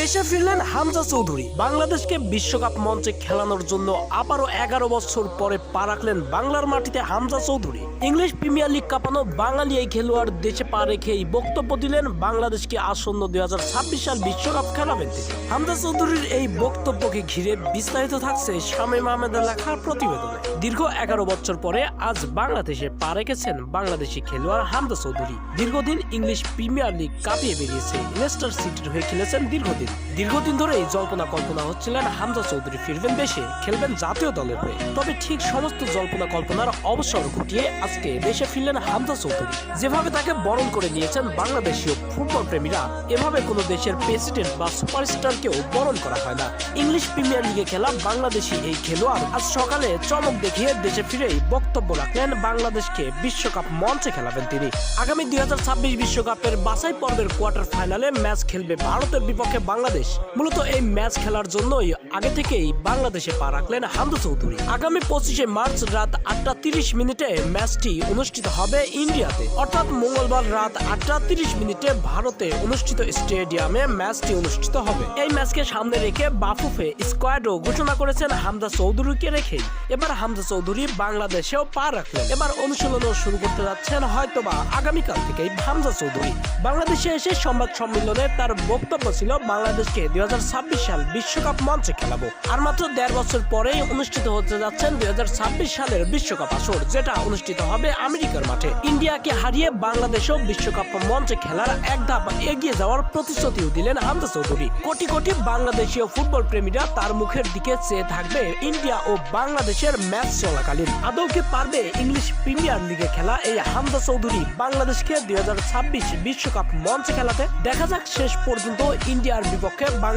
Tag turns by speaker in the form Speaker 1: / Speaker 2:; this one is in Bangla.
Speaker 1: দেশে ফিরলেন হামজা চৌধুরী। বাংলাদেশকে বিশ্বকাপ মঞ্চে খেলানোর জন্য আবারও 11 বছর পরে পা রাখলেন বাংলার মাটিতে Hamza Chowdhury. English premier league কাঁপানো বাঙালি এই খেলোয়াড় দেশে পা রেখেই বক্তব্য দিলেন বাংলাদেশকে আসন্ন 2026 সাল বিশ্বকাপ খেলাবেন তিনি। হামজা চৌধুরীর এই বক্তব্যকে ঘিরে বিস্তারিত থাকছে শামীম আহমেদের লেখার প্রতিবেদনে। দীর্ঘ 11 বছর পরে আজ বাংলাদেশে পা রেখেছেন বাংলাদেশি খেলোয়াড় হামজা চৌধুরী। দীর্ঘদিন ইংলিশ প্রিমিয়ার লিগ কাঁপিয়ে বেরিয়েছে, লেস্টার সিটির হয়ে খেলেছেন দীর্ঘদিন ধরেই জল্পনা কল্পনা হচ্ছিলেন হামজা চৌধুরী ফিরবেন দেশে, খেলবেন জাতীয় দলের হয়ে। তবে ঠিক সমস্ত জল্পনা কল্পনার অবসর ঘটিয়ে আজকে দেশে ফিরলেন হামজা চৌধুরী। যেভাবে তাকে বরণ করে নিয়েছেন বাংলাদেশীয় ফুটবল প্রেমীরা, এভাবে কোনো দেশের প্রেসিডেন্ট বা সুপারস্টারকেও বরণ করা হয় না। ইংলিশ প্রিমিয়ার লিগে খেলা বাংলাদেশি এই খেলোয়াড় আজ সকালে চমক দেখিয়ে দেশে ফিরেই বক্তব্য রাখলেন বাংলাদেশকে বিশ্বকাপ মঞ্চে খেলাবেন তিনি। আগামী 2026 বিশ্বকাপের বাছাই পর্বের কোয়ার্টার ফাইনালে ম্যাচ খেলবে ভারতের বিপক্ষে বাংলাদেশ। মূলত এই ম্যাচ খেলার জন্যই আগে থেকেই বাংলাদেশে পা রাখলেন হামজা চৌধুরী। আগামী 25 মার্চ রাত 8:30 ম্যাচটি অনুষ্ঠিত হবে ইন্ডিয়াতে, অর্থাৎ মঙ্গলবার রাত 8:30 ভারতে অনুষ্ঠিত স্টেডিয়ামে ম্যাচটি অনুষ্ঠিত হবে। এই ম্যাচকে সামনে রেখে বাফুফে স্কোয়াডও ঘোষণা করেছেন হামজা চৌধুরীকে রেখেই। এবার হামজা চৌধুরী বাংলাদেশেও পা রাখলেন। এবার অনুশীলনও শুরু করতে যাচ্ছেন হয়তোবা আগামীকাল থেকেই হামজা চৌধুরী। বাংলাদেশে এসে সংবাদ সম্মেলনে তার বক্তব্য ছিল বাংলাদেশকে 2026 সাল বিশ্বকাপ মঞ্চে খেলাবো। আর মাত্র 1.5 বছর পরেই অনুষ্ঠিত হতে যাচ্ছেন 2026 সালের বিশ্বকাপ আসর, যেটা অনুষ্ঠিত হবে আমেরিকার মাঠে। ইন্ডিয়াকে হারিয়ে বাংলাদেশও বিশ্বকাপ মঞ্চে খেলার এক ধাপ এগিয়ে যাওয়ার প্রতিশ্রুতিও দিলেন হামজা চৌধুরী। কোটি কোটি বাংলাদেশীয় ফুটবল প্রেমীরা তার মুখের দিকে চেয়ে থাকবে ইন্ডিয়া ও বাংলাদেশের ম্যাচ চলাকালীন। আদৌ কি পারবে ইংলিশ প্রিমিয়ার লিগে খেলা এই হামজা চৌধুরী বাংলাদেশকে 2026 বিশ্বকাপ মঞ্চে খেলাতে? দেখা যাক শেষ পর্যন্ত ইন্ডিয়ার বিপক্ষে